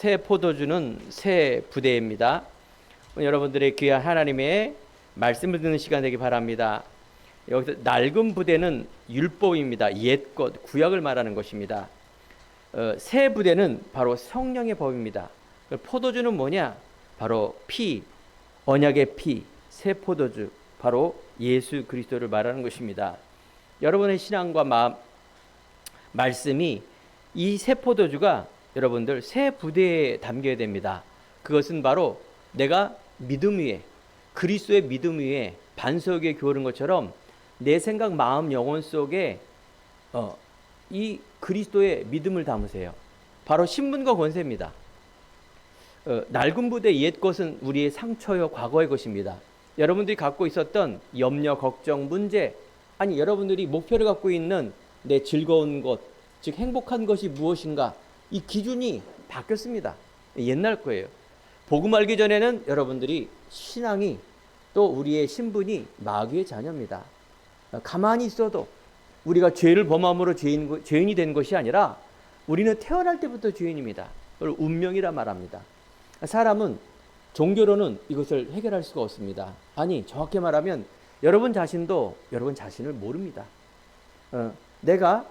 새 포도주는 새 부대입니다. 여러분들의 귀한 하나님의 말씀을 듣는 시간 되기 바랍니다. 여기서 낡은 부대는 율법입니다. 옛것, 구약을 말하는 것입니다. 새 부대는 바로 성령의 법입니다. 포도주는 뭐냐? 바로 피, 언약의 피, 새 포도주, 바로 예수 그리스도를 말하는 것입니다. 여러분의 신앙과 말씀이 이 새 포도주가 여러분들 새 부대에 담겨야 됩니다. 그것은 바로 내가 믿음 위에, 그리스도의 믿음 위에 반석 위에 교르는 것처럼 내 생각, 마음, 영혼 속에 이 그리스도의 믿음을 담으세요. 바로 신분과 권세입니다. 낡은 부대 옛 것은 우리의 상처요 과거의 것입니다. 여러분들이 갖고 있었던 염려, 걱정, 문제, 아니 여러분들이 목표를 갖고 있는 내 즐거운 것, 즉 행복한 것이 무엇인가, 이 기준이 바뀌었습니다. 옛날 거예요. 복음 알기 전에는 여러분들이 신앙이, 또 우리의 신분이 마귀의 자녀입니다. 가만히 있어도 우리가 죄를 범함으로 죄인이 된 것이 아니라 우리는 태어날 때부터 죄인입니다. 그걸 운명이라 말합니다. 사람은 종교로는 이것을 해결할 수가 없습니다. 아니, 정확히 말하면 여러분 자신도 여러분 자신을 모릅니다. 내가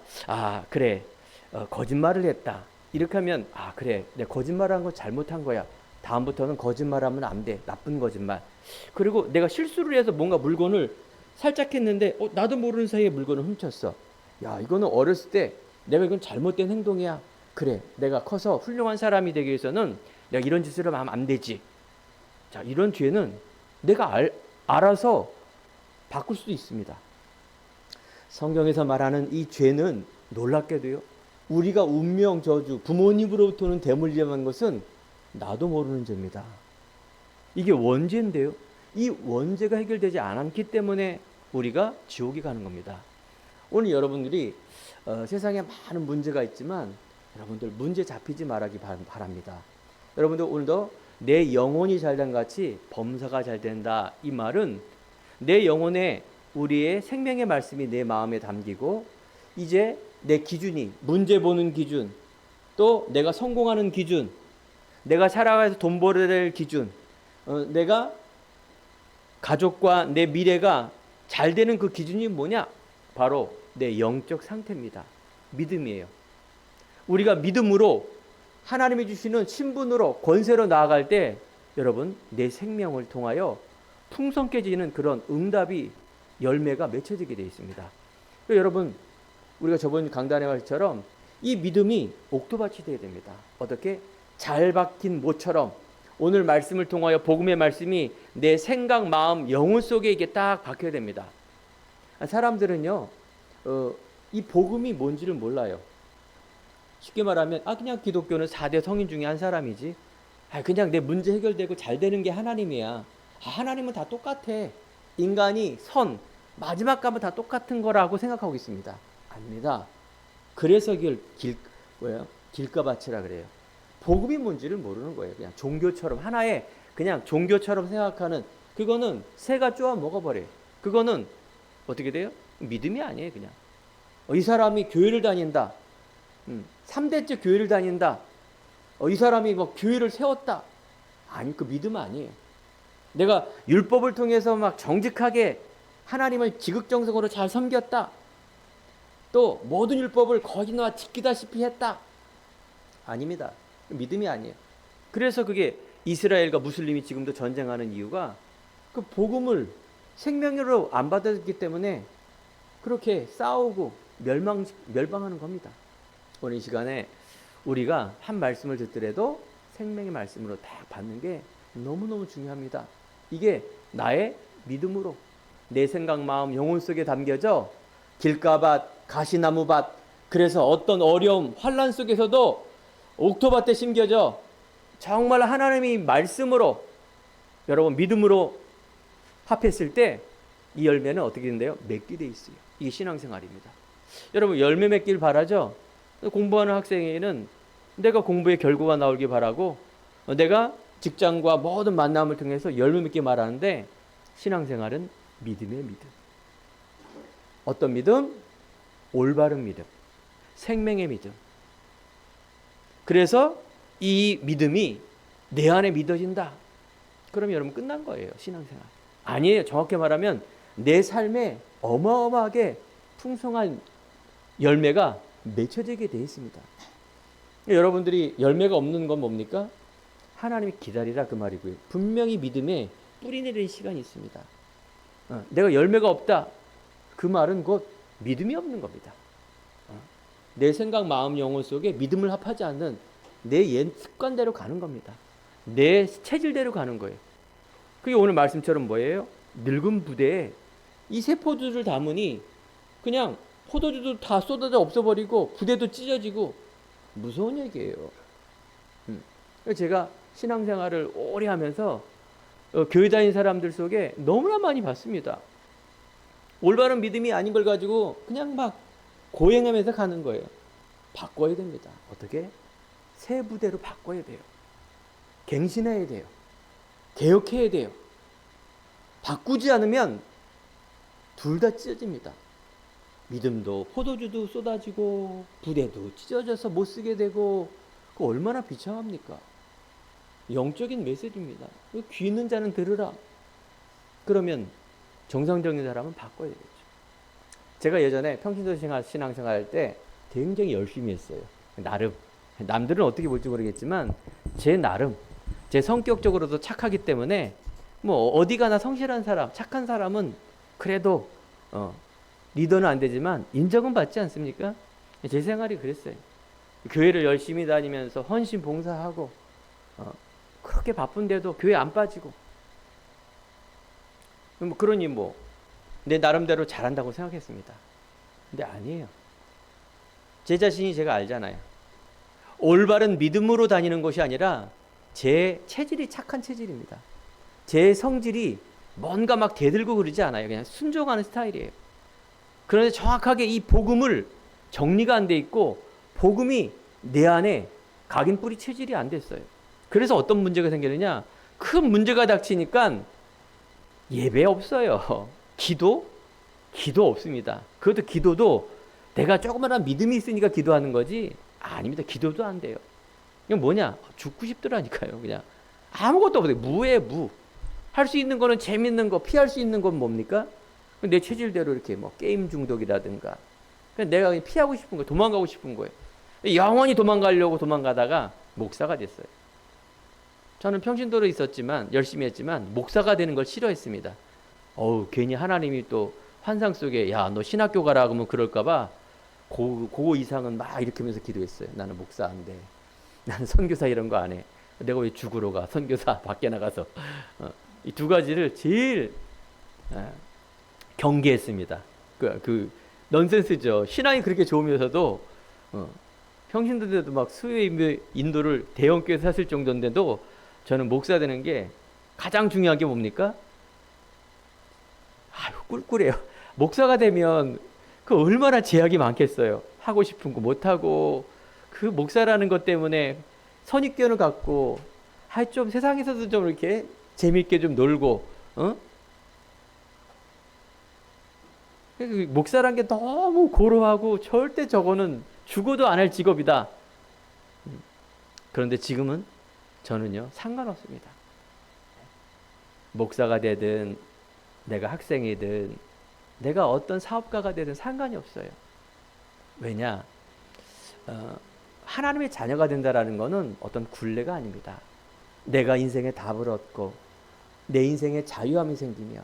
그래 거짓말을 했다, 이렇게 하면 그래 내 거짓말한 거 잘못한 거야, 다음부터는 거짓말하면 안 돼, 나쁜 거짓말. 그리고 내가 실수를 해서 뭔가 물건을 살짝 했는데 나도 모르는 사이에 물건을 훔쳤어. 야, 이거는 어렸을 때 내가 이건 잘못된 행동이야. 그래, 내가 커서 훌륭한 사람이 되기 위해서는 내가 이런 짓을 하면 안 되지. 자, 이런 죄는 내가 알아서 바꿀 수도 있습니다. 성경에서 말하는 이 죄는 놀랍게도요, 우리가 운명 저주, 부모님으로부터는 대물림한 것은 나도 모르는 죄입니다. 이게 원죄인데요, 이 원죄가 해결되지 않았기 때문에 우리가 지옥에 가는 겁니다. 오늘 여러분들이 세상에 많은 문제가 있지만 여러분들 문제 잡히지 말기 바랍니다. 여러분들 오늘도 내 영혼이 잘된 같이 범사가 잘 된다, 이 말은 내 영혼에 우리의 생명의 말씀이 내 마음에 담기고, 이제 내 기준이, 문제 보는 기준, 또 내가 성공하는 기준, 내가 살아가서 돈 벌어야 될 기준, 내가 가족과 내 미래가 잘 되는 그 기준이 뭐냐? 바로 내 영적 상태입니다. 믿음이에요. 우리가 믿음으로 하나님이 주시는 신분으로, 권세로 나아갈 때 여러분 내 생명을 통하여 풍성해지는 그런 응답이, 열매가 맺혀지게 되어 있습니다. 여러분, 우리가 저번 강단에 말처럼 이 믿음이 옥토밭이 되어야 됩니다. 어떻게? 잘 박힌 모처럼 오늘 말씀을 통하여 복음의 말씀이 내 생각, 마음, 영혼 속에 이게 딱 박혀야 됩니다. 사람들은요, 이 복음이 뭔지를 몰라요. 쉽게 말하면 그냥 기독교는 4대 성인 중에 한 사람이지, 그냥 내 문제 해결되고 잘 되는 게 하나님이야, 하나님은 다 똑같아, 인간이 마지막 가면 다 똑같은 거라고 생각하고 있습니다. 아닙니다. 그래서 길가밭이라 그래요. 복음이 뭔지를 모르는 거예요. 그냥 종교처럼, 하나의 그냥 종교처럼 생각하는, 그거는 새가 쪼아 먹어버려요. 그거는 어떻게 돼요? 믿음이 아니에요. 그냥 이 사람이 교회를 다닌다, 3대째 교회를 다닌다, 이 사람이 교회를 세웠다, 아니, 그 믿음 아니에요. 내가 율법을 통해서 정직하게 하나님을 지극정성으로 잘 섬겼다, 또 모든 율법을 거기나 지키다시피 했다, 아닙니다. 믿음이 아니에요. 그래서 그게 이스라엘과 무슬림이 지금도 전쟁하는 이유가 그 복음을 생명으로 안 받았기 때문에 그렇게 싸우고 멸망하는 겁니다. 오늘 이 시간에 우리가 한 말씀을 듣더라도 생명의 말씀으로 딱 받는 게 너무너무 중요합니다. 이게 나의 믿음으로 내 생각, 마음, 영혼 속에 담겨져 길가밭, 가시나무밭, 그래서 어떤 어려움, 환난 속에서도 옥토밭에 심겨져 정말 하나님이 말씀으로, 여러분 믿음으로 합했을 때 이 열매는 어떻게 된대요? 맺게 돼 있어요. 이게 신앙생활입니다. 여러분 열매 맺길 바라죠? 공부하는 학생에게는 내가 공부의 결과가 나오길 바라고, 내가 직장과 모든 만남을 통해서 열매 맺기 말하는데, 신앙생활은 믿음의 믿음. 어떤 믿음? 올바른 믿음, 생명의 믿음. 그래서 이 믿음이 내 안에 믿어진다. 그러면 여러분 끝난 거예요. 신앙생활. 아니에요. 정확히 말하면 내 삶에 어마어마하게 풍성한 열매가 맺혀지게 되어 있습니다. 여러분들이 열매가 없는 건 뭡니까? 하나님이 기다리라 그 말이고요. 분명히 믿음에 뿌리 내리는 시간이 있습니다. 내가 열매가 없다. 그 말은 곧 믿음이 없는 겁니다. 내 생각, 마음, 영혼 속에 믿음을 합하지 않는 내 옛 습관대로 가는 겁니다. 내 체질대로 가는 거예요. 그게 오늘 말씀처럼 뭐예요? 늙은 부대에 이 새 포도주를 담으니 그냥 포도주도 다 쏟아져 없어버리고 부대도 찢어지고 무서운 얘기예요. 제가 신앙생활을 오래 하면서 교회 다니는 사람들 속에 너무나 많이 봤습니다. 올바른 믿음이 아닌 걸 가지고 그냥 막 고행하면서 가는 거예요. 바꿔야 됩니다. 어떻게? 새 부대로 바꿔야 돼요. 갱신해야 돼요. 개혁해야 돼요. 바꾸지 않으면 둘 다 찢어집니다. 믿음도 포도주도 쏟아지고 부대도 찢어져서 못 쓰게 되고 그 얼마나 비참합니까? 영적인 메시지입니다. 귀 있는 자는 들으라. 그러면 정상적인 사람은 바꿔야 되겠죠. 제가 예전에 평신도 신앙생활 할 때 굉장히 열심히 했어요. 나름. 남들은 어떻게 볼지 모르겠지만 제 나름, 제 성격적으로도 착하기 때문에 뭐 어디 가나 성실한 사람, 착한 사람은 그래도 리더는 안 되지만 인정은 받지 않습니까? 제 생활이 그랬어요. 교회를 열심히 다니면서 헌신 봉사하고 그렇게 바쁜데도 교회 안 빠지고 그러니 내 나름대로 잘한다고 생각했습니다. 근데 아니에요. 제 자신이 제가 알잖아요. 올바른 믿음으로 다니는 것이 아니라 제 체질이 착한 체질입니다. 제 성질이 뭔가 막 대들고 그러지 않아요. 그냥 순종하는 스타일이에요. 그런데 정확하게 이 복음을 정리가 안 돼 있고 복음이 내 안에 각인 뿌리 체질이 안 됐어요. 그래서 어떤 문제가 생기느냐? 큰 문제가 닥치니까 예배 없어요. 기도 없습니다. 그것도 기도도 내가 조그마한 믿음이 있으니까 기도하는 거지 아닙니다. 기도도 안 돼요. 이건 뭐냐? 죽고 싶더라니까요. 그냥 아무것도 없어요. 무예요, 무. 할 수 있는 거는 재밌는 거, 피할 수 있는 건 뭡니까? 내 체질대로 이렇게 게임 중독이라든가 그냥 내가 그냥 피하고 싶은 거예요. 도망가고 싶은 거예요. 영원히 도망가려고 도망가다가 목사가 됐어요. 저는 평신도로 있었지만 열심히 했지만 목사가 되는 걸 싫어했습니다. 괜히 하나님이 또 환상 속에 야, 너 신학교 가라 그러면 그럴까봐 그거 이상은 막 이렇게 하면서 기도했어요. 나는 목사 안 돼. 나는 선교사 이런 거 안 해. 내가 왜 죽으러 가? 선교사 밖에 나가서. 이 두 가지를 제일 경계했습니다. 그 넌센스죠. 신앙이 그렇게 좋으면서도 평신도들도 막 수요 인도를 대형교회에서 하실 정도인데도 저는 목사 되는 게 가장 중요한 게 뭡니까? 꿀꿀해요. 목사가 되면 그 얼마나 제약이 많겠어요. 하고 싶은 거 못하고 그 목사라는 것 때문에 선입견을 갖고 좀 세상에서도 좀 이렇게 재밌게 좀 놀고 목사란 게 너무 고루하고 절대 저거는 죽어도 안 할 직업이다. 그런데 지금은 저는요 상관없습니다. 목사가 되든 내가 학생이든 내가 어떤 사업가가 되든 상관이 없어요. 왜냐? 하나님의 자녀가 된다라는 것은 어떤 굴레가 아닙니다. 내가 인생의 답을 얻고 내 인생에 자유함이 생기며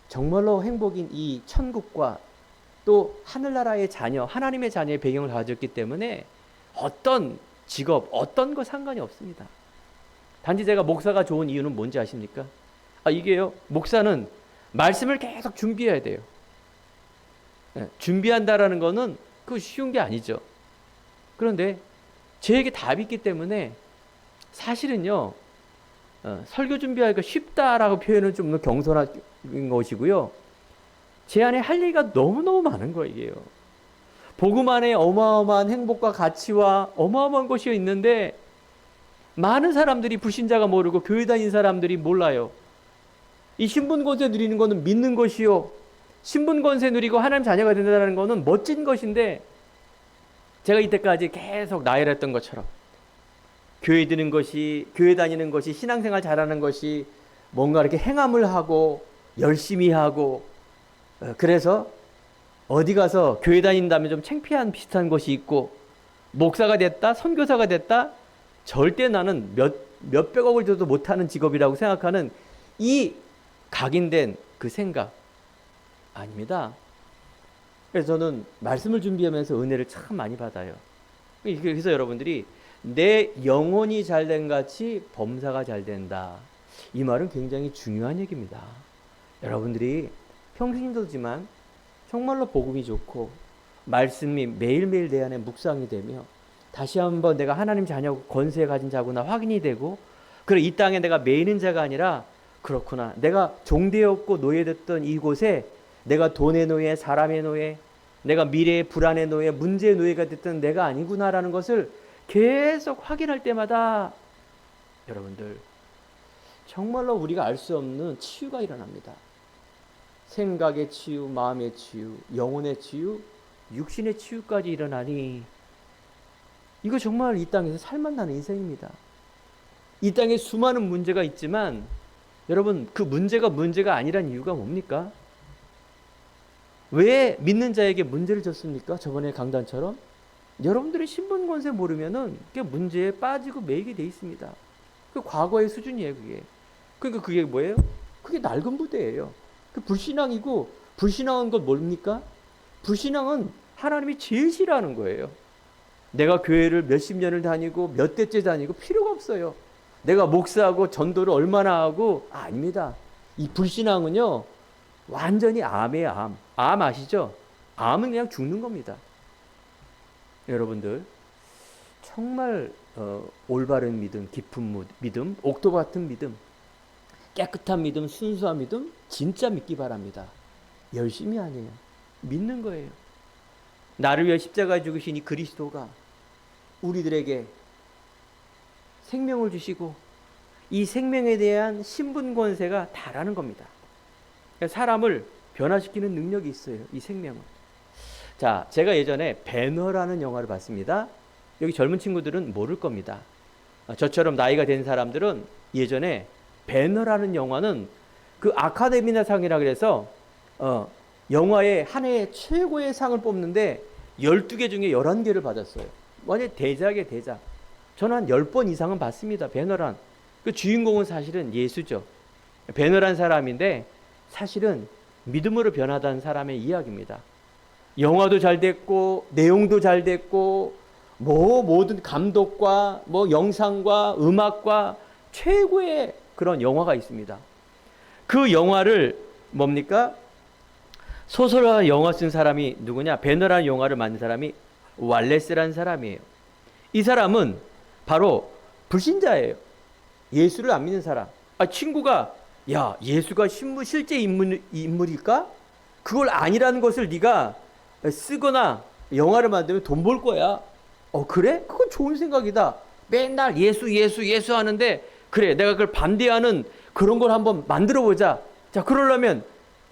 정말로 행복인 이 천국과 또 하늘나라의 자녀, 하나님의 자녀의 배경을 가졌기 때문에 어떤 직업, 어떤 거 상관이 없습니다. 단지 제가 목사가 좋은 이유는 뭔지 아십니까? 이게요, 목사는 말씀을 계속 준비해야 돼요. 준비한다라는 거는 그 쉬운 게 아니죠. 그런데 저에게 답이 있기 때문에 사실은요, 설교 준비하기가 쉽다라고 표현은 좀 경솔한 것이고요. 제 안에 할 얘기가 너무너무 많은 거예요, 이게요. 복음 안에 어마어마한 행복과 가치와 어마어마한 것이 있는데 많은 사람들이 불신자가 모르고 교회 다니는 사람들이 몰라요. 이 신분권세 누리는 것은 믿는 것이요. 신분권세 누리고 하나님 자녀가 된다는 것은 멋진 것인데 제가 이때까지 계속 나열했던 것처럼 교회 다니는 것이, 신앙생활 잘하는 것이 뭔가 이렇게 행함을 하고 열심히 하고, 그래서 어디 가서 교회 다닌다면 좀 창피한 비슷한 것이 있고, 목사가 됐다, 선교사가 됐다, 절대 나는 몇백억을 줘도 못하는 직업이라고 생각하는 이 각인된 그 생각 아닙니다. 그래서 저는 말씀을 준비하면서 은혜를 참 많이 받아요. 그래서 여러분들이 내 영혼이 잘된 같이 범사가 잘 된다. 이 말은 굉장히 중요한 얘기입니다. 여러분들이 평신도지만 정말로 복음이 좋고 말씀이 매일매일 내 안에 묵상이 되며 다시 한번 내가 하나님 자녀고 권세 가진 자구나 확인이 되고, 그래 이 땅에 내가 매이는 자가 아니라 그렇구나, 내가 종되었고 노예됐던 이곳에 내가 돈의 노예, 사람의 노예, 내가 미래의 불안의 노예, 문제의 노예가 됐던 내가 아니구나라는 것을 계속 확인할 때마다 여러분들 정말로 우리가 알 수 없는 치유가 일어납니다. 생각의 치유, 마음의 치유, 영혼의 치유, 육신의 치유까지 일어나니 이거 정말 이 땅에서 살만나는 인생입니다. 이 땅에 수많은 문제가 있지만 여러분, 그 문제가 아니란 이유가 뭡니까? 왜 믿는 자에게 문제를 줬습니까? 저번에 강단처럼 여러분들이 신분권세 모르면은 그 문제에 빠지고 매이게 돼 있습니다. 그 과거의 수준이에요, 그게. 그러니까 그게 뭐예요? 그게 낡은 부대예요. 그 불신앙이고, 불신앙한 건 뭡니까? 불신앙은 하나님이 제일 싫어하는 거예요. 내가 교회를 몇십 년을 다니고 몇 대째 다니고 필요가 없어요. 내가 목사하고 전도를 얼마나 하고, 아닙니다. 이 불신앙은요 완전히 암이에요. 암 아시죠? 암은 그냥 죽는 겁니다. 여러분들 정말 올바른 믿음, 깊은 믿음, 옥토 같은 믿음, 깨끗한 믿음, 순수한 믿음 진짜 믿기 바랍니다. 열심히 아니에요. 믿는 거예요. 나를 위해 십자가에 죽으신 이 그리스도가 우리들에게 생명을 주시고 이 생명에 대한 신분 권세가 다라는 겁니다. 그러니까 사람을 변화시키는 능력이 있어요, 이 생명은. 자, 제가 예전에 배너라는 영화를 봤습니다. 여기 젊은 친구들은 모를 겁니다. 저처럼 나이가 된 사람들은 예전에 배너라는 영화는 그 아카데미상이라 그래서 영화의 한 해 최고의 상을 뽑는데 12개 중에 11개를 받았어요. 완전 대작의 대작. 저는 한 10번 이상은 봤습니다. 배너란. 그 주인공은 사실은 예수죠. 배너란 사람인데 사실은 믿음으로 변화된 사람의 이야기입니다. 영화도 잘 됐고 내용도 잘 됐고 모든 감독과 영상과 음악과 최고의 그런 영화가 있습니다. 그 영화를 뭡니까? 소설과 영화 쓴 사람이 누구냐? 배너라는 영화를 만든 사람이 왈레스라는 사람이에요. 이 사람은 바로 불신자예요. 예수를 안 믿는 사람. 친구가 야, 예수가 실제 인물일까? 그걸 아니라는 것을 네가 쓰거나 영화를 만들면 돈 벌 거야. 그래? 그건 좋은 생각이다. 맨날 예수 하는데 그래, 내가 그걸 반대하는 그런 걸 한번 만들어 보자. 자, 그러려면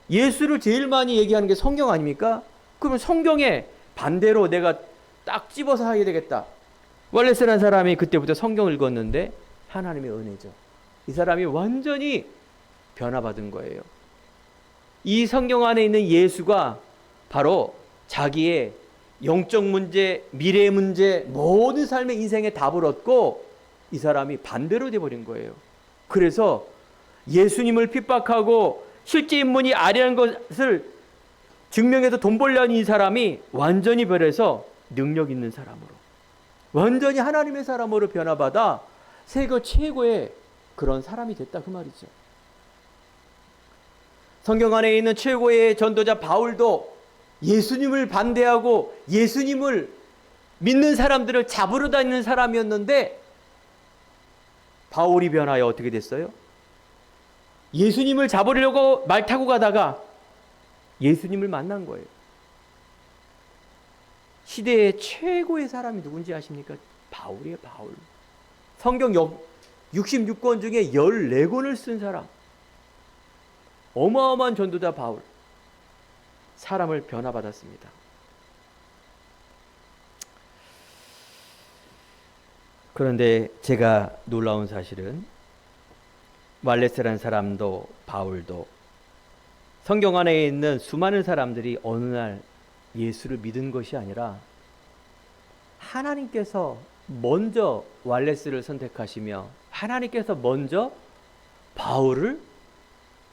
예수를 제일 많이 얘기하는 게 성경 아닙니까? 그러면 성경에 반대로 내가 딱 집어서 하게 되겠다. 왈레스라는 사람이 그때부터 성경을 읽었는데 하나님의 은혜죠. 이 사람이 완전히 변화받은 거예요. 이 성경 안에 있는 예수가 바로 자기의 영적 문제, 미래의 문제, 모든 삶의 인생의 답을 얻고 이 사람이 반대로 돼버린 거예요. 그래서 예수님을 핍박하고 실제 인물이 아니라는 것을 증명해서 돈 벌려는 이 사람이 완전히 변해서 능력 있는 사람으로, 완전히 하나님의 사람으로 변화받아 세계 최고의 그런 사람이 됐다, 그 말이죠. 성경 안에 있는 최고의 전도자 바울도 예수님을 반대하고 예수님을 믿는 사람들을 잡으러 다니는 사람이었는데 바울이 변하여 어떻게 됐어요? 예수님을 잡으려고 말 타고 가다가 예수님을 만난 거예요. 시대의 최고의 사람이 누군지 아십니까? 바울이에요, 바울. 성경 66권 중에 14권을 쓴 사람. 어마어마한 전도자 바울. 사람을 변화받았습니다. 그런데 제가 놀라운 사실은 말레스라는 사람도 바울도 성경 안에 있는 수많은 사람들이 어느 날 예수를 믿은 것이 아니라 하나님께서 먼저 왈레스를 선택하시며 하나님께서 먼저 바울을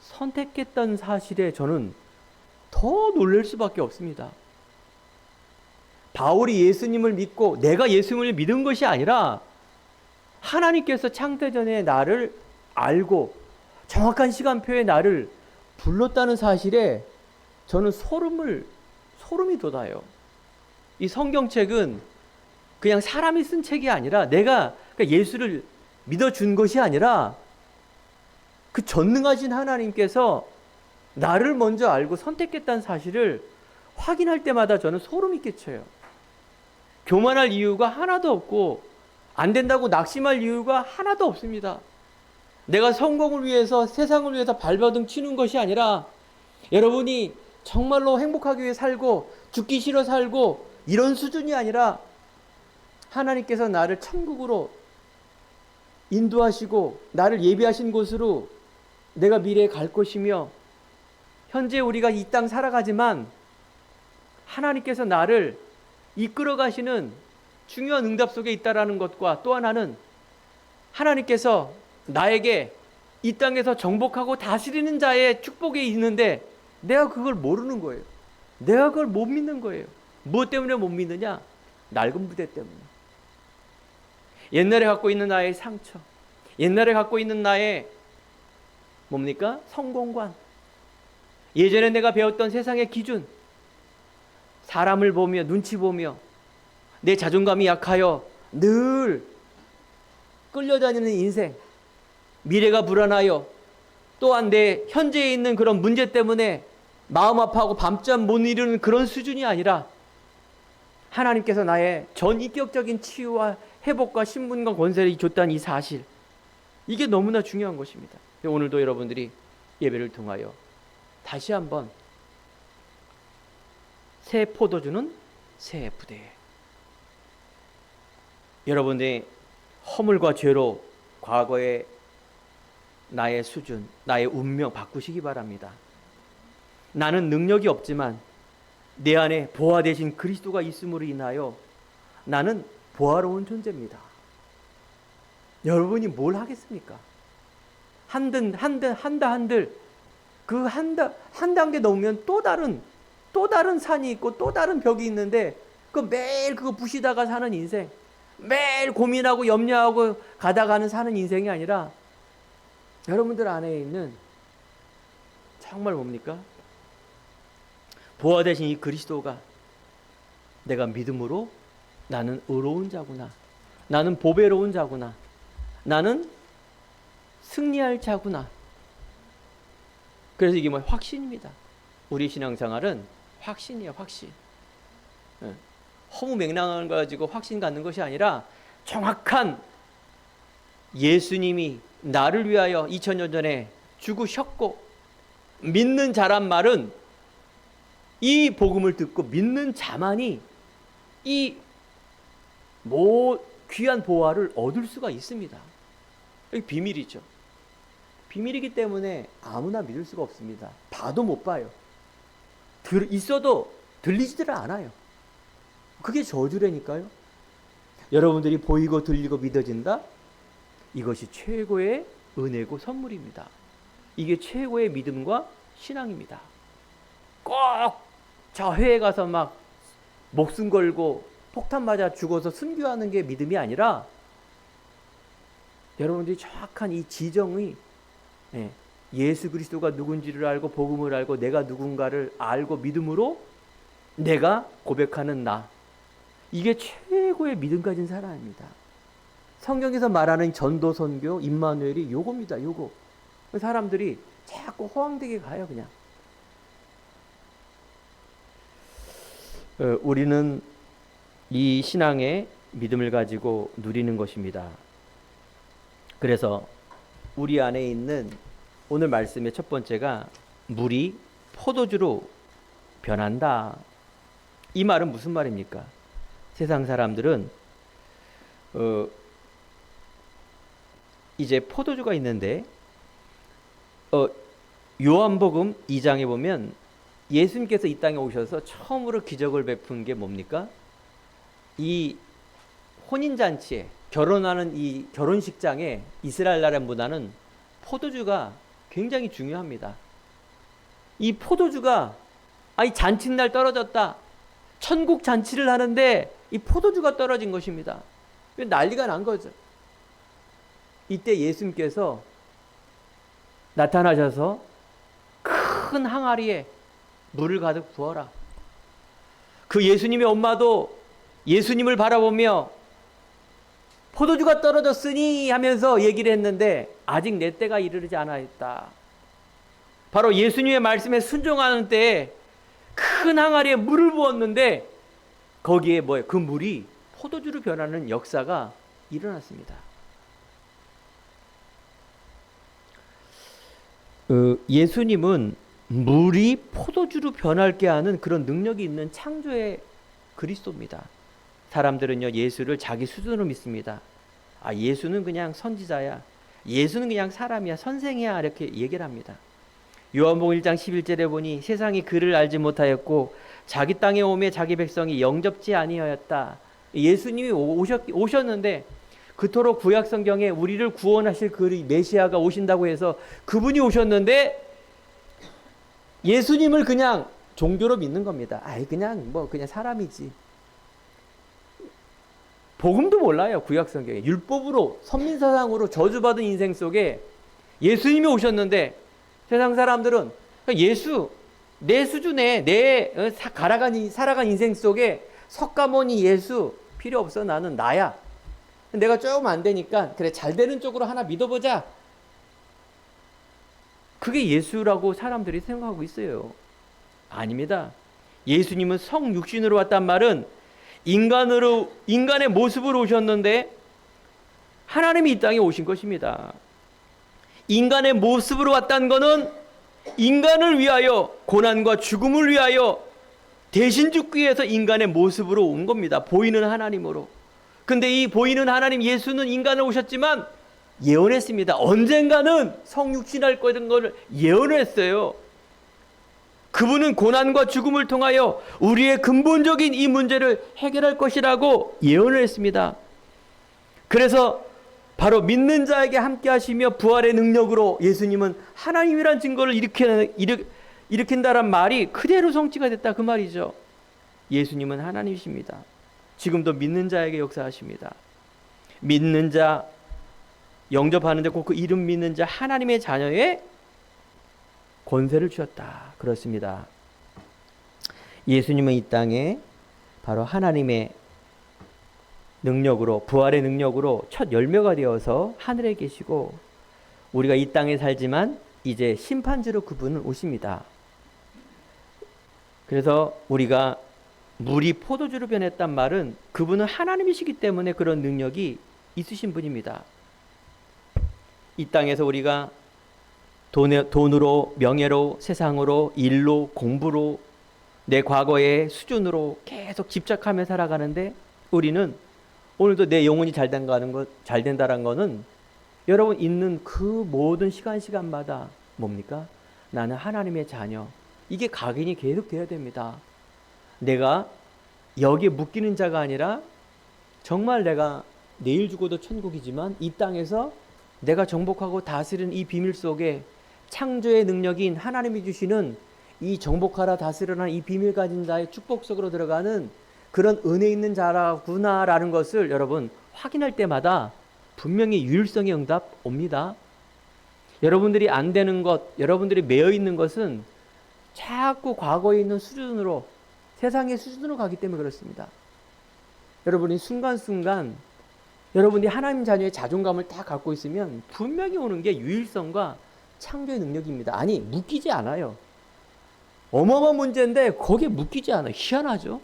선택했던 사실에 저는 더 놀랄 수밖에 없습니다. 바울이 예수님을 믿고 내가 예수님을 믿은 것이 아니라 하나님께서 창세전에 나를 알고 정확한 시간표에 나를 불렀다는 사실에 저는 소름이 돋아요. 이 성경책은 그냥 사람이 쓴 책이 아니라 내가 예수를 믿어준 것이 아니라 그 전능하신 하나님께서 나를 먼저 알고 선택했다는 사실을 확인할 때마다 저는 소름이 끼쳐요. 교만할 이유가 하나도 없고 안 된다고 낙심할 이유가 하나도 없습니다. 내가 성공을 위해서 세상을 위해서 발버둥 치는 것이 아니라 여러분이 정말로 행복하기 위해 살고 죽기 싫어 살고 이런 수준이 아니라 하나님께서 나를 천국으로 인도하시고 나를 예비하신 곳으로 내가 미래에 갈 것이며 현재 우리가 이 땅 살아가지만 하나님께서 나를 이끌어 가시는 중요한 응답 속에 있다라는 것과 또 하나는 하나님께서 나에게 이 땅에서 정복하고 다스리는 자의 축복이 있는데 내가 그걸 모르는 거예요. 내가 그걸 못 믿는 거예요. 무엇 때문에 못 믿느냐? 낡은 부대 때문에. 옛날에 갖고 있는 나의 상처, 옛날에 갖고 있는 나의 뭡니까? 성공관, 예전에 내가 배웠던 세상의 기준, 사람을 보며 눈치 보며 내 자존감이 약하여 늘 끌려다니는 인생, 미래가 불안하여 또한 내 현재에 있는 그런 문제 때문에 마음 아파하고 밤잠 못 이루는 그런 수준이 아니라 하나님께서 나의 전인격적인 치유와 회복과 신분과 권세를 줬다는 이 사실, 이게 너무나 중요한 것입니다. 오늘도 여러분들이 예배를 통하여 다시 한번 새 포도주는 새 부대에 여러분의 허물과 죄로 과거의 나의 수준, 나의 운명 바꾸시기 바랍니다. 나는 능력이 없지만 내 안에 보화 되신 그리스도가 있음으로 인하여 나는 보화로운 존재입니다. 여러분이 뭘 하겠습니까? 한들 그 한 단계 넘으면 또 다른 산이 있고 또 다른 벽이 있는데 그 매일 그거 부시다가 사는 인생, 매일 고민하고 염려하고 가다가는 사는 인생이 아니라 여러분들 안에 있는 정말 뭡니까? 보화 되신 이 그리스도가 내가 믿음으로 나는 의로운 자구나, 나는 보배로운 자구나, 나는 승리할 자구나. 그래서 이게 확신입니다. 우리 신앙생활은 확신이에요. 확신. 허무맹랑한 거 가지고 확신 갖는 것이 아니라 정확한 예수님이 나를 위하여 2000년 전에 죽으셨고, 믿는 자란 말은 이 복음을 듣고 믿는 자만이 이 귀한 보화를 얻을 수가 있습니다. 이게 비밀이죠. 비밀이기 때문에 아무나 믿을 수가 없습니다. 봐도 못 봐요. 있어도 들리지들 않아요. 그게 저주라니까요. 여러분들이 보이고 들리고 믿어진다? 이것이 최고의 은혜고 선물입니다. 이게 최고의 믿음과 신앙입니다. 꼭 자회에 가서 막 목숨 걸고 폭탄 맞아 죽어서 순교하는 게 믿음이 아니라 여러분들이 정확한 이 지정이 예수 그리스도가 누군지를 알고 복음을 알고 내가 누군가를 알고 믿음으로 내가 고백하는 나, 이게 최고의 믿음 가진 사람입니다. 성경에서 말하는 전도 선교 임마누엘이 요겁니다. 요거. 사람들이 자꾸 호황되게 가요. 그냥 우리는 이 신앙의 믿음을 가지고 누리는 것입니다. 그래서 우리 안에 있는 오늘 말씀의 첫 번째가 물이 포도주로 변한다. 이 말은 무슨 말입니까? 세상 사람들은 이제 포도주가 있는데 요한복음 2장에 보면 예수님께서 이 땅에 오셔서 처음으로 기적을 베푼 게 뭡니까? 이 혼인잔치에 결혼하는 이 결혼식장에 이스라엘 나라 문화는 포도주가 굉장히 중요합니다. 이 포도주가 이 잔칫날 떨어졌다. 천국 잔치를 하는데 이 포도주가 떨어진 것입니다. 난리가 난 거죠. 이때 예수님께서 나타나셔서 큰 항아리에 물을 가득 부어라. 그 예수님의 엄마도 예수님을 바라보며 포도주가 떨어졌으니 하면서 얘기를 했는데 아직 내 때가 이르지 않았다. 바로 예수님의 말씀에 순종하는 때에 큰 항아리에 물을 부었는데 거기에 그 물이 포도주로 변하는 역사가 일어났습니다. 예수님은 물이 포도주로 변할게 하는 그런 능력이 있는 창조의 그리스도입니다. 사람들은요, 예수를 자기 수준으로 믿습니다. 예수는 그냥 선지자야. 예수는 그냥 사람이야. 선생이야. 이렇게 얘기를 합니다. 요한복음 1장 11절에 보니 세상이 그를 알지 못하였고 자기 땅에 오매 자기 백성이 영접지 아니하였다. 예수님이 오셨는데 그토록 구약 성경에 우리를 구원하실 그 메시아가 오신다고 해서 그분이 오셨는데 예수님을 그냥 종교로 믿는 겁니다. 그냥 사람이지. 복음도 몰라요. 구약 성경에 율법으로 선민사상으로 저주받은 인생 속에 예수님이 오셨는데 세상 사람들은 예수 내 수준에 내 살아간 인생 속에 석가모니 예수 필요 없어. 나는 나야. 내가 조금 안 되니까 그래 잘 되는 쪽으로 하나 믿어보자. 그게 예수라고 사람들이 생각하고 있어요. 아닙니다. 예수님은 성육신으로 왔단 말은 인간의 모습으로 오셨는데 하나님이 이 땅에 오신 것입니다. 인간의 모습으로 왔다는 것은 인간을 위하여 고난과 죽음을 위하여 대신 죽기 위해서 인간의 모습으로 온 겁니다. 보이는 하나님으로. 근데 이 보이는 하나님 예수는 인간을 오셨지만 예언했습니다. 언젠가는 성육신할 거라는 것을 예언을 했어요. 그분은 고난과 죽음을 통하여 우리의 근본적인 이 문제를 해결할 것이라고 예언을 했습니다. 그래서 바로 믿는 자에게 함께 하시며 부활의 능력으로 예수님은 하나님이란 증거를 일으킨다란 말이 그대로 성취가 됐다 그 말이죠. 예수님은 하나님이십니다. 지금도 믿는 자에게 역사하십니다. 믿는 자 영접하는데 꼭 그 이름 믿는 자 하나님의 자녀의 권세를 주셨다. 그렇습니다. 예수님은 이 땅에 바로 하나님의 능력으로 부활의 능력으로 첫 열매가 되어서 하늘에 계시고 우리가 이 땅에 살지만 이제 심판지로 그분은 오십니다. 그래서 우리가 물이 포도주로 변했단 말은 그분은 하나님이시기 때문에 그런 능력이 있으신 분입니다. 이 땅에서 우리가 돈으로, 명예로, 세상으로, 일로, 공부로, 내 과거의 수준으로 계속 집착하며 살아가는데 우리는 오늘도 내 영혼이 잘 된다는 것은 여러분 있는 그 모든 시간마다 뭡니까? 나는 하나님의 자녀. 이게 각인이 계속 돼야 됩니다. 내가 여기에 묶이는 자가 아니라 정말 내가 내일 죽어도 천국이지만 이 땅에서 내가 정복하고 다스리는 이 비밀 속에 창조의 능력인 하나님이 주시는 이 정복하라 다스려라 이 비밀 가진 자의 축복 속으로 들어가는 그런 은혜 있는 자라구나라는 것을 여러분 확인할 때마다 분명히 유일성의 응답 옵니다. 여러분들이 안 되는 것, 여러분들이 매여 있는 것은 자꾸 과거에 있는 수준으로 세상의 수준으로 가기 때문에 그렇습니다. 여러분이 순간순간 여러분이 하나님 자녀의 자존감을 다 갖고 있으면 분명히 오는 게 유일성과 창조의 능력입니다. 아니 묶이지 않아요. 어마어마한 문제인데 거기에 묶이지 않아요. 희한하죠.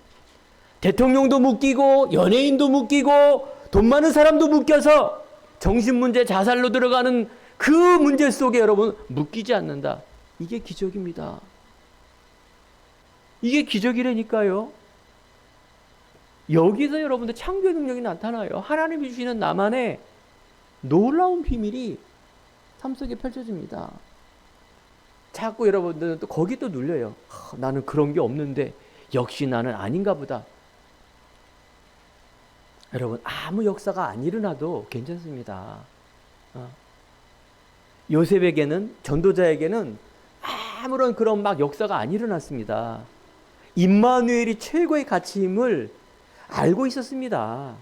대통령도 묶이고 연예인도 묶이고 돈 많은 사람도 묶여서 정신문제 자살로 들어가는 그 문제 속에 여러분 묶이지 않는다. 이게 기적입니다. 이게 기적이라니까요. 여기서 여러분들 창조의 능력이 나타나요. 하나님이 주시는 나만의 놀라운 비밀이 삶 속에 펼쳐집니다. 자꾸 여러분들은 또 거기 또 눌려요. 나는 그런 게 없는데 역시 나는 아닌가 보다. 여러분, 아무 역사가 안 일어나도 괜찮습니다. 요셉에게는, 전도자에게는 아무런 그런 막 역사가 안 일어났습니다. 임마누엘이 최고의 가치임을 알고 있었습니다.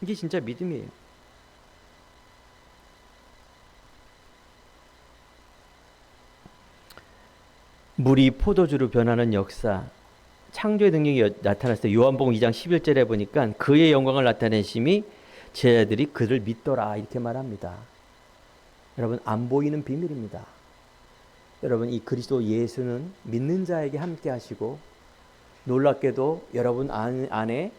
이게 진짜 믿음이에요. 물이 포도주로 변하는 역사, 창조의 능력이 나타났을 때 요한복음 2장 11절에 보니까 그의 영광을 나타내심이 제자들이 그를 믿더라 이렇게 말합니다. 여러분, 안 보이는 비밀입니다. 여러분, 이 그리스도 예수는 믿는 자에게 함께 하시고, 놀랍게도 여러분 안에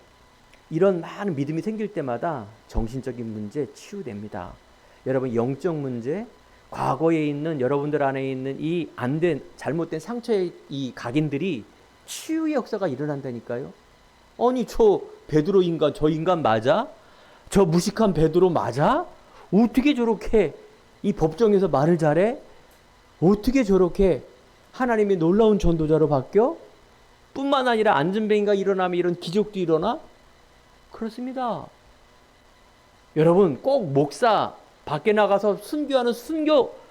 이런 많은 믿음이 생길 때마다 정신적인 문제 치유됩니다. 여러분, 영적 문제, 과거에 있는 여러분들 안에 있는 이 안된 잘못된 상처의 이 각인들이 치유의 역사가 일어난다니까요. 아니, 저 베드로 인간, 저 인간 맞아? 저 무식한 베드로 맞아? 어떻게 저렇게 이 법정에서 말을 잘해? 어떻게 저렇게 하나님의 놀라운 전도자로 바뀌어? 뿐만 아니라 안전뱅이가 일어나면 이런 기적도 일어나? 그렇습니다. 여러분, 꼭 목사, 밖에 나가서 순교하는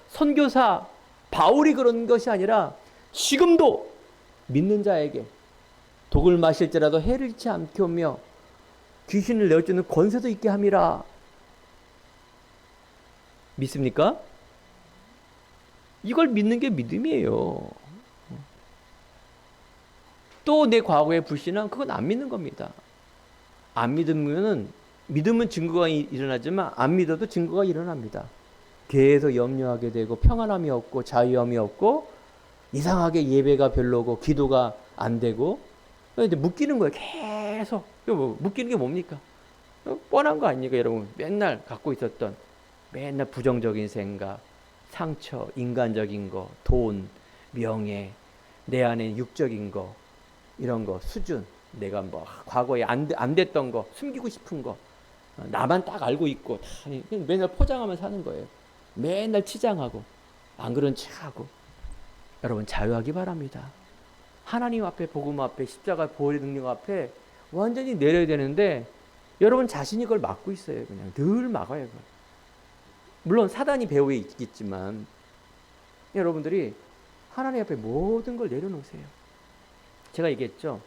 선교사, 바울이 그런 것이 아니라 지금도 믿는 자에게 독을 마실지라도 해를 잃지 않게 하며 귀신을 내어 주는 권세도 있게 함이라. 믿습니까? 이걸 믿는 게 믿음이에요. 또 내 과거의 불신앙, 그건 안 믿는 겁니다. 안 믿으면은, 믿으면 증거가 일어나지만 안 믿어도 증거가 일어납니다. 계속 염려하게 되고 평안함이 없고 자유함이 없고 이상하게 예배가 별로고 기도가 안 되고, 근데 묶이는 거예요. 계속. 묶이는 게 뭡니까? 뻔한 거 아닙니까, 여러분? 맨날 갖고 있었던 맨날 부정적인 생각, 상처, 인간적인 거, 돈, 명예, 내 안에 육적인 거, 이런 거, 수준, 내가 뭐 과거에 안 됐던 거, 숨기고 싶은 거, 나만 딱 알고 있고, 맨날 포장하면 사는 거예요. 맨날 치장하고, 안 그런 척하고. 여러분, 자유하기 바랍니다. 하나님 앞에, 복음 앞에, 십자가 보혈의 능력 앞에 완전히 내려야 되는데, 여러분 자신이 그걸 막고 있어요. 그냥 늘 막아요. 그걸. 물론 사단이 배후에 있겠지만, 여러분들이 하나님 앞에 모든 걸 내려놓으세요. 제가 얘기했죠.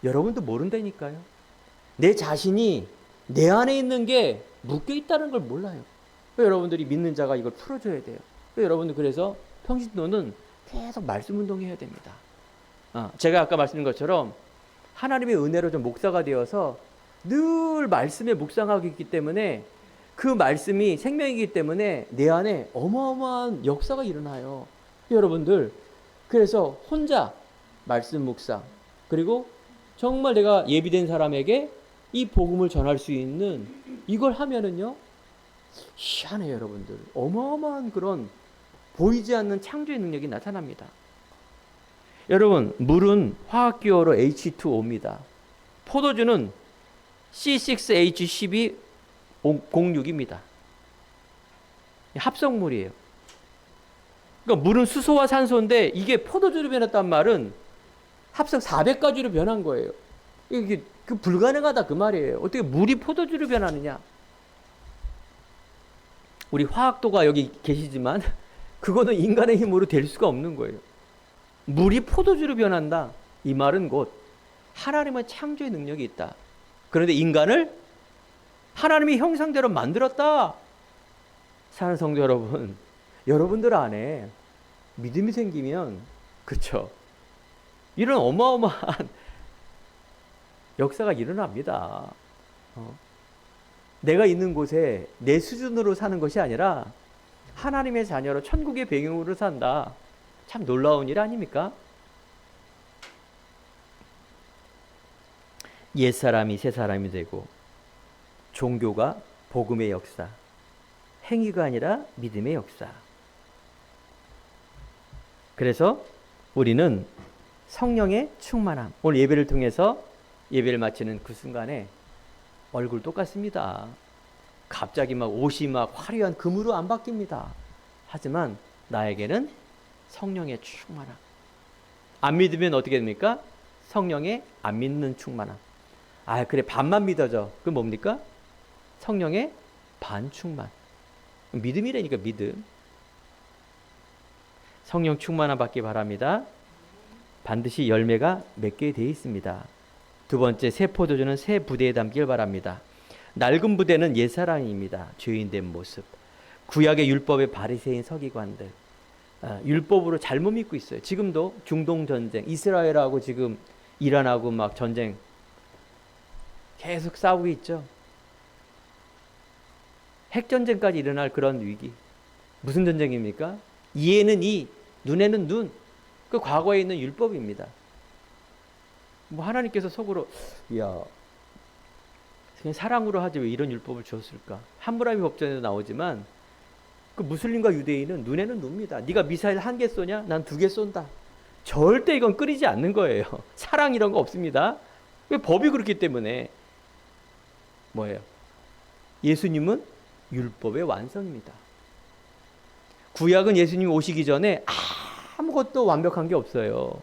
여러분도 모른다니까요. 내 자신이 내 안에 있는 게 묶여 있다는 걸 몰라요. 여러분들이 믿는 자가 이걸 풀어줘야 돼요. 여러분들 그래서 평신도는 계속 말씀 운동해야 됩니다. 제가 아까 말씀드린 것처럼 하나님의 은혜로 좀 목사가 되어서 늘 말씀에 묵상하고 있기 때문에 그 말씀이 생명이기 때문에 내 안에 어마어마한 역사가 일어나요. 여러분들, 그래서 혼자 말씀 묵상, 그리고 정말 내가 예비된 사람에게 이 복음을 전할 수 있는 이걸 하면은요, 희한해요. 여러분들, 어마어마한 그런 보이지 않는 창조의 능력이 나타납니다. 여러분, 물은 화학기호로 H2O입니다. 포도주는 C6H1206입니다. 합성물이에요. 그러니까 물은 수소와 산소인데 이게 포도주로 변했단 말은 합성 400가지로 변한 거예요. 이게 불가능하다 그 말이에요. 어떻게 물이 포도주로 변하느냐? 우리 화학도가 여기 계시지만 그거는 인간의 힘으로 될 수가 없는 거예요. 물이 포도주로 변한다. 이 말은 곧 하나님의 창조의 능력이 있다. 그런데 인간을 하나님의 형상대로 만들었다. 사랑하는 성도 여러분, 여러분들 안에 믿음이 생기면, 그쵸, 이런 어마어마한 역사가 일어납니다. 내가 있는 곳에 내 수준으로 사는 것이 아니라 하나님의 자녀로 천국의 배경으로 산다. 참 놀라운 일 아닙니까? 옛사람이 새사람이 되고 종교가 복음의 역사, 행위가 아니라 믿음의 역사. 그래서 우리는 성령의 충만함, 오늘 예배를 통해서 예배를 마치는 그 순간에 얼굴 똑같습니다. 갑자기 막 옷이 막 화려한 금으로 안 바뀝니다. 하지만 나에게는 성령의 충만함. 안 믿으면 어떻게 됩니까? 성령의 안 믿는 충만함. 아, 그래, 반만 믿어져. 그건 뭡니까? 성령의 반충만. 믿음이라니까, 믿음. 성령 충만함 받기 바랍니다. 반드시 열매가 맺게 되어 있습니다. 두 번째, 새 포도주는 새 부대에 담길 바랍니다. 낡은 부대는 옛사람입니다. 죄인된 모습. 구약의 율법의 바리새인 서기관들, 율법으로 잘못 믿고 있어요. 지금도 중동 전쟁, 이스라엘하고 지금 이란하고 막 전쟁 계속 싸우고 있죠. 핵전쟁까지 일어날 그런 위기. 무슨 전쟁입니까? 이에는 이, 눈에는 눈. 그 과거에 있는 율법입니다. 뭐 하나님께서 속으로, 야, 그냥 사랑으로 하지 왜 이런 율법을 주었을까? 함무라비 법전에도 나오지만 그 무슬림과 유대인은 눈에는 눈입니다. 네가 미사일 1개 쏘냐? 난 2개 쏜다. 절대 이건 끊이지 않는 거예요. 사랑 이런 거 없습니다. 왜? 법이 그렇기 때문에. 뭐예요? 예수님은 율법의 완성입니다. 구약은 예수님 오시기 전에 아무것도 완벽한 게 없어요.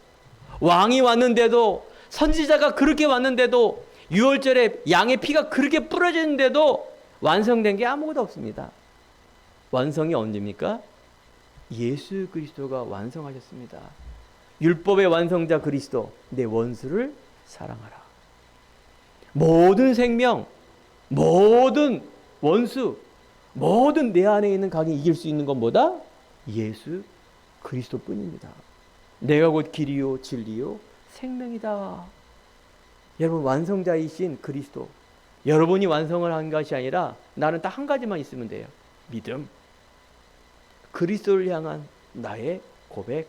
왕이 왔는데도, 선지자가 그렇게 왔는데도, 유월절에 양의 피가 그렇게 뿌려지는데도 완성된 게 아무것도 없습니다. 완성이 언제입니까? 예수 그리스도가 완성하셨습니다. 율법의 완성자 그리스도, 내 원수를 사랑하라. 모든 생명, 모든 원수, 모든 내 안에 있는 강이 이길 수 있는 건 뭐다? 예수 그리스도뿐입니다. 내가 곧 길이요 진리요 생명이다. 여러분, 완성자이신 그리스도, 여러분이 완성을 한 것이 아니라 나는 딱 한 가지만 있으면 돼요. 믿음. 그리스도를 향한 나의 고백.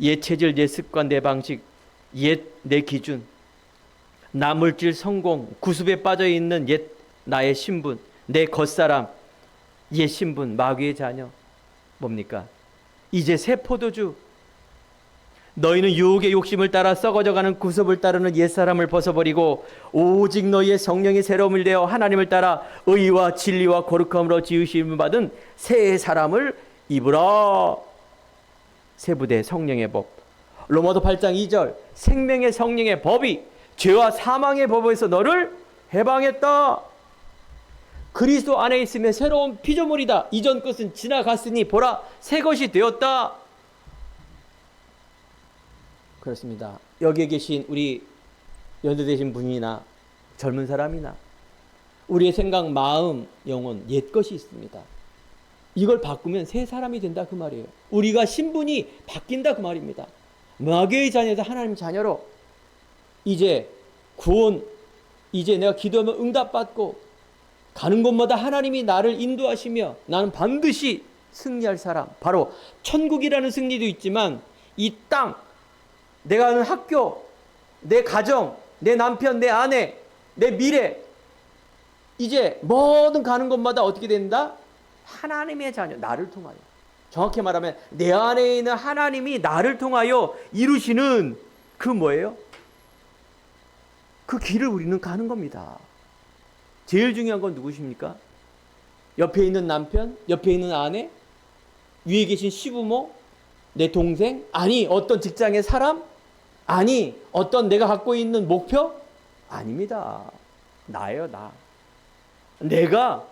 옛 체질, 옛 습관, 내 방식, 옛 내 기준, 나물질, 성공, 구습에 빠져있는 옛 나의 신분, 내 겉사람, 옛 신분, 마귀의 자녀. 뭡니까? 이제 새 포도주. 너희는 유혹의 욕심을 따라 썩어져가는 구습을 따르는 옛사람을 벗어버리고 오직 너희의 성령이 새로움을 내어 하나님을 따라 의와 진리와 거룩함으로 지으심을 받은 새 사람을 입으라. 새 부대 성령의 법. 로마서 8장 2절, 생명의 성령의 법이 죄와 사망의 법에서 너를 해방했다. 그리스도 안에 있으면 새로운 피조물이다. 이전 것은 지나갔으니 보라, 새 것이 되었다. 그렇습니다. 여기에 계신 우리 연도되신 분이나 젊은 사람이나 우리의 생각, 마음, 영혼, 옛 것이 있습니다. 이걸 바꾸면 새 사람이 된다 그 말이에요. 우리가 신분이 바뀐다 그 말입니다. 마귀의 자녀에서 하나님 자녀로 이제 구원, 이제 내가 기도하면 응답받고 가는 곳마다 하나님이 나를 인도하시며 나는 반드시 승리할 사람, 바로 천국이라는 승리도 있지만 이 땅, 내가 하는 학교, 내 가정, 내 남편, 내 아내, 내 미래, 이제 뭐든 가는 곳마다 어떻게 된다? 하나님의 자녀, 나를 통하여. 정확히 말하면 내 안에 있는 하나님이 나를 통하여 이루시는 그 뭐예요? 그 길을 우리는 가는 겁니다. 제일 중요한 건 누구십니까? 옆에 있는 남편, 옆에 있는 아내, 위에 계신 시부모, 내 동생, 아니 어떤 직장의 사람, 아니 어떤 내가 갖고 있는 목표? 아닙니다. 나예요, 나. 내가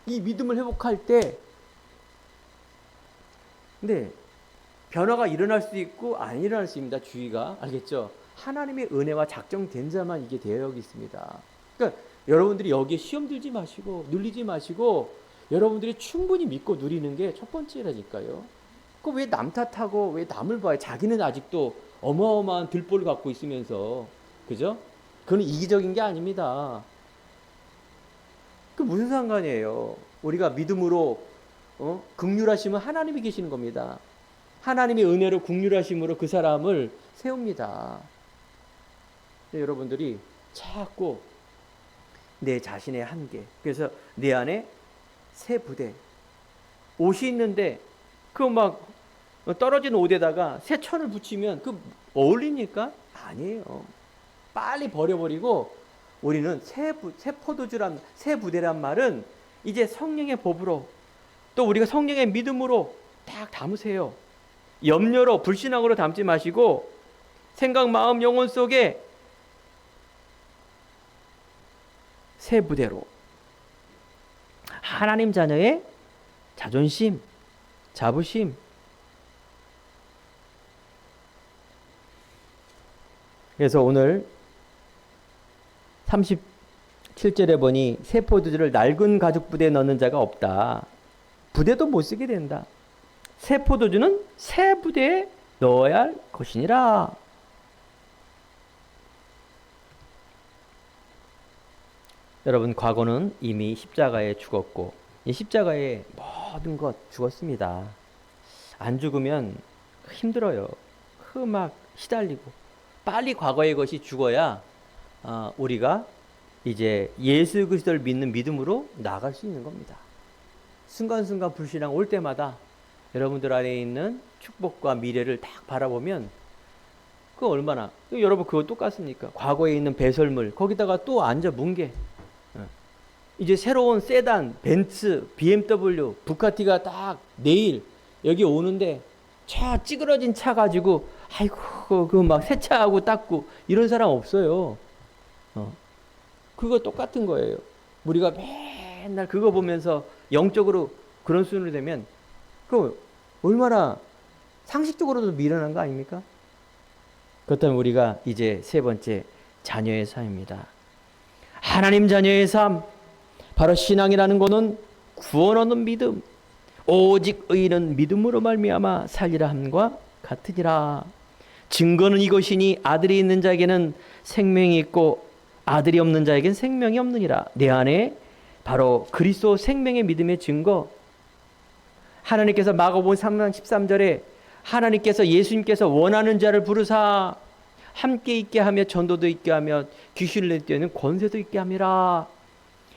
이 믿음을 회복할 때, 근데 변화가 일어날 수 있고 안 일어날 수 있습니다. 주의가. 알겠죠? 하나님의 은혜와 작정된 자만 이게 되어 있습니다. 그러니까 여러분들이 여기에 시험 들지 마시고 눌리지 마시고 여러분들이 충분히 믿고 누리는 게 첫 번째라니까요. 그 왜 남 탓하고 왜 남을 봐요? 자기는 아직도 어마어마한 들보를 갖고 있으면서, 그죠? 그건 이기적인 게 아닙니다. 그 무슨 상관이에요? 우리가 믿음으로 긍휼하시면 하나님이 계시는 겁니다. 하나님의 은혜로 긍휼하심으로 그 사람을 세웁니다. 여러분들이 자꾸 내 자신의 한계, 그래서 내 안에 새 부대, 옷이 있는데 그 막 떨어진 옷에다가 새 천을 붙이면 그 어울립니까? 아니에요. 빨리 버려버리고 우리는 새 부대란 말은 이제 성령의 법으로 또 우리가 성령의 믿음으로 딱 담으세요. 염려로 불신앙으로 담지 마시고 생각, 마음, 영혼 속에 새 부대로 하나님 자녀의 자존심, 자부심, 그래서 오늘 37절에 보니 새 포도주를 낡은 가죽 부대에 넣는 자가 없다. 부대도 못 쓰게 된다. 새 포도주는 새 부대에 넣어야 할 것이니라. 여러분, 과거는 이미 십자가에 죽었고 이 십자가에 모든 것 죽었습니다. 안 죽으면 힘들어요. 막 시달리고 빨리 과거의 것이 죽어야 우리가 이제 예수 그리스도를 믿는 믿음으로 나아갈 수 있는 겁니다. 순간순간 불신앙 올 때마다 여러분들 안에 있는 축복과 미래를 딱 바라보면 그 얼마나 여러분 그거 똑같습니까? 과거에 있는 배설물 거기다가 또 앉아 뭉개 이제 새로운 세단, 벤츠, BMW, 부카티가 딱 내일 여기 오는데 차 찌그러진 차 가지고 아이고 그 막 세차하고 닦고 이런 사람 없어요. 그거 똑같은 거예요. 우리가 맨날 그거 보면서 영적으로 그런 수준이 되면 그 얼마나 상식적으로도 미련한 거 아닙니까? 그렇다면 우리가 이제 세 번째 자녀의 삶입니다. 하나님 자녀의 삶, 바로 신앙이라는 것은 구원 얻는 믿음, 오직 의인은 믿음으로 말미암아 살리라 함과 같으니라. 증거는 이것이니 아들이 있는 자에게는 생명이 있고 아들이 없는 자에게는 생명이 없느니라. 내 안에 바로 그리스도 생명의 믿음의 증거. 하나님께서 마가복음 3장 13절에 하나님께서 예수님께서 원하는 자를 부르사 함께 있게 하며 전도도 있게 하며 귀신을 내쫓는 권세도 있게 함이라.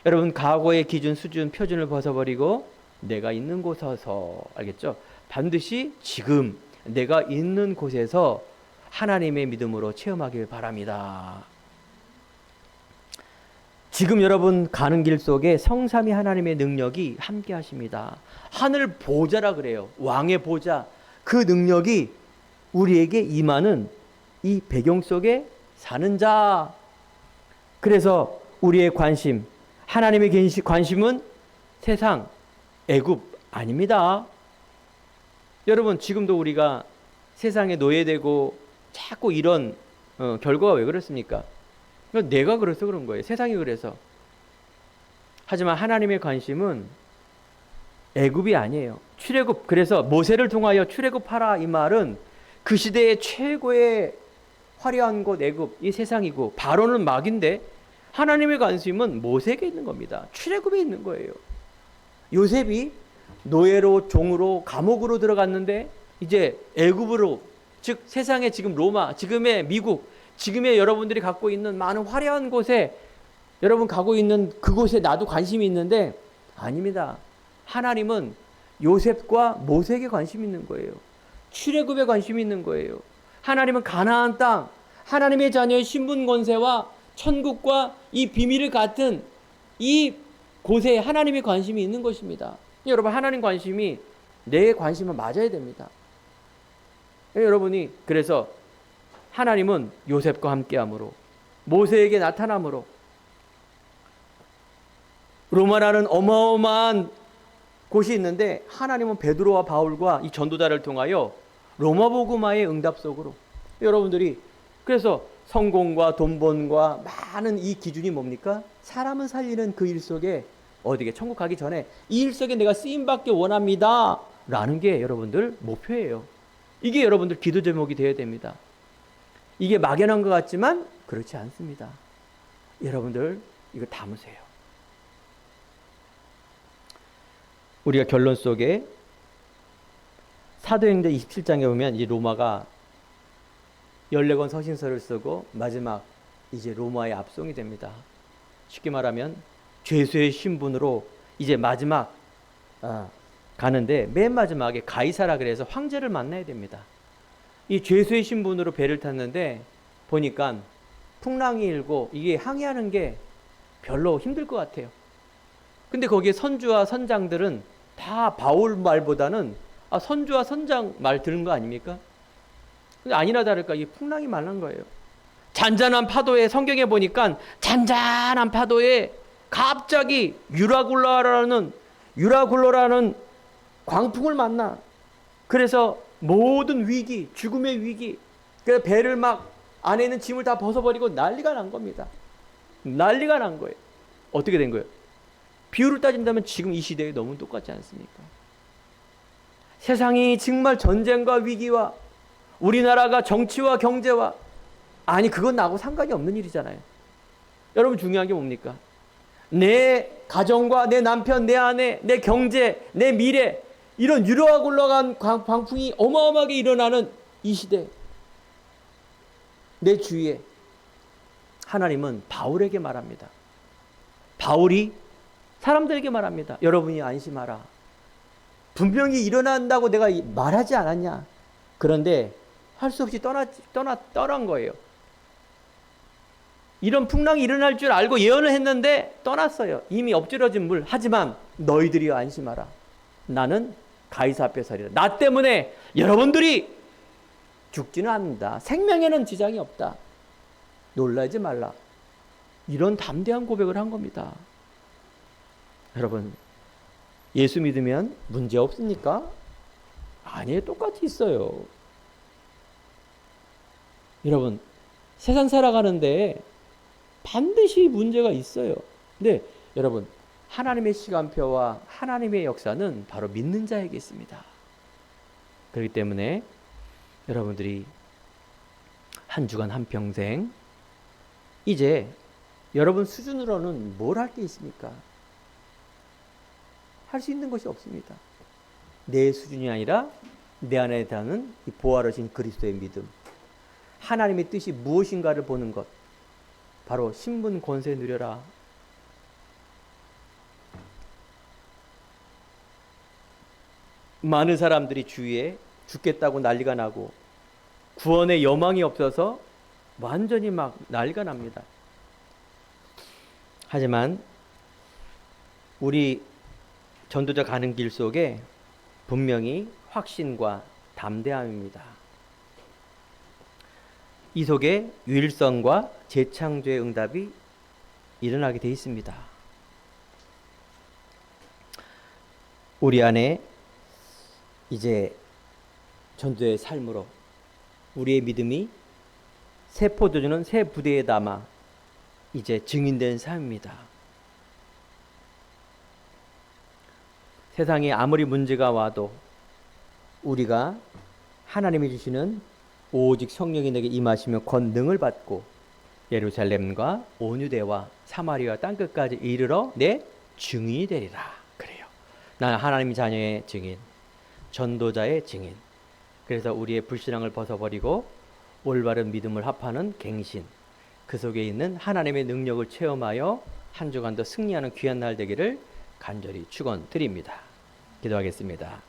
여러분, 과거의 기준, 수준, 표준을 벗어버리고 내가 있는 곳에서, 알겠죠? 반드시 지금 내가 있는 곳에서 하나님의 믿음으로 체험하길 바랍니다. 지금 여러분 가는 길 속에 성삼위 하나님의 능력이 함께 하십니다. 하늘 보좌라 그래요. 왕의 보좌. 그 능력이 우리에게 임하는 이 배경 속에 사는 자. 그래서 우리의 관심, 하나님의 관심은 세상, 애굽 아닙니다. 여러분, 지금도 우리가 세상에 노예되고 자꾸 이런 결과가 왜 그렇습니까? 내가 그래서 그런 거예요. 세상이 그래서. 하지만 하나님의 관심은 애굽이 아니에요. 출애굽. 그래서 모세를 통하여 출애굽하라 이 말은 그 시대의 최고의 화려한 곳 애굽, 이 세상이고 바로는 막인데 하나님의 관심은 모세에게 있는 겁니다. 출애굽에 있는 거예요. 요셉이 노예로 종으로 감옥으로 들어갔는데 이제 애굽으로, 즉 세상의 지금 로마, 지금의 미국, 지금의 여러분들이 갖고 있는 많은 화려한 곳에 여러분 가고 있는 그곳에 나도 관심이 있는데 아닙니다. 하나님은 요셉과 모세에게 관심이 있는 거예요. 출애굽에 관심이 있는 거예요. 하나님은 가나안 땅, 하나님의 자녀의 신분 권세와 천국과 이 비밀을 같은 이 곳에 하나님의 관심이 있는 것입니다. 여러분, 하나님 관심이 내 관심은 맞아야 됩니다. 여러분이 그래서 하나님은 요셉과 함께함으로 모세에게 나타남으로 로마라는 어마어마한 곳이 있는데 하나님은 베드로와 바울과 이 전도자를 통하여 로마 복음화의 응답 속으로 여러분들이 그래서 성공과 돈번과 많은 이 기준이 뭡니까? 사람을 살리는 그 일 속에 어디게 천국 가기 전에 이 일 속에 내가 쓰임받기 원합니다 라는 게 여러분들 목표예요. 이게 여러분들 기도 제목이 되어야 됩니다. 이게 막연한 것 같지만 그렇지 않습니다. 여러분들 이거 담으세요. 우리가 결론 속에 사도행전 27장에 보면 이 로마가 14권 서신서를 쓰고 마지막 이제 로마의 압송이 됩니다. 쉽게 말하면 죄수의 신분으로 이제 마지막 가는데 맨 마지막에 가이사라 그래서 황제를 만나야 됩니다. 이 죄수의 신분으로 배를 탔는데 보니까 풍랑이 일고 이게 항해하는 게 별로 힘들 것 같아요. 근데 거기에 선주와 선장들은 다 바울 말보다는 선주와 선장 말 들은 거 아닙니까? 근데 아니나 다를까 이 풍랑이 말란 거예요. 잔잔한 파도에, 성경에 보니까 잔잔한 파도에 갑자기 유라굴로라는 광풍을 만나. 그래서 모든 위기, 죽음의 위기, 그 배를 막 안에 있는 짐을 다 벗어버리고 난리가 난 겁니다. 난리가 난 거예요. 어떻게 된 거예요? 비유를 따진다면 지금 이 시대에 너무 똑같지 않습니까? 세상이 정말 전쟁과 위기와 우리나라가 정치와 경제와, 아니 그건 나하고 상관이 없는 일이잖아요. 여러분 중요한 게 뭡니까? 내 가정과 내 남편, 내 아내, 내 경제, 내 미래, 이런 유로와 굴러간 광풍이 어마어마하게 일어나는 이 시대, 내 주위에 하나님은 바울에게 말합니다. 바울이 사람들에게 말합니다. 여러분이 안심하라. 분명히 일어난다고 내가 말하지 않았냐? 그런데 할 수 없이 떠난 거예요. 이런 풍랑이 일어날 줄 알고 예언을 했는데 떠났어요. 이미 엎질러진 물. 하지만 너희들이 안심하라. 나는 가이사 앞에 서리라. 나 때문에 여러분들이 죽지는 않는다. 생명에는 지장이 없다. 놀라지 말라. 이런 담대한 고백을 한 겁니다. 여러분, 예수 믿으면 문제 없습니까? 아니에요. 똑같이 있어요. 여러분, 세상 살아가는데 반드시 문제가 있어요. 근데 여러분, 하나님의 시간표와 하나님의 역사는 바로 믿는 자에게 있습니다. 그렇기 때문에 여러분들이 한 주간 한 평생 이제 여러분 수준으로는 뭘 할 게 있습니까? 할 수 있는 것이 없습니다. 내 수준이 아니라 내 안에 닿는 이 보화로신 그리스도의 믿음, 하나님의 뜻이 무엇인가를 보는 것, 바로 신분 권세 누려라. 많은 사람들이 주위에 죽겠다고 난리가 나고 구원의 여망이 없어서 완전히 막 난리가 납니다. 하지만 우리 전도자 가는 길 속에 분명히 확신과 담대함입니다. 이 속에 유일성과 재창조의 응답이 일어나게 되어 있습니다. 우리 안에 이제 전도의 삶으로 우리의 믿음이 새 포도주는 새 부대에 담아 이제 증인된 삶입니다. 세상에 아무리 문제가 와도 우리가 하나님이 주시는 오직 성령이 내게 임하시며 권능을 받고 예루살렘과 온 유대와 사마리아 땅끝까지 이르러 내 증인이 되리라. 그래요. 나는 하나님의 자녀의 증인, 전도자의 증인. 그래서 우리의 불신앙을 벗어버리고 올바른 믿음을 합하는 갱신, 그 속에 있는 하나님의 능력을 체험하여 한 주간 더 승리하는 귀한 날 되기를 간절히 축원드립니다. 기도하겠습니다.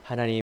하나님,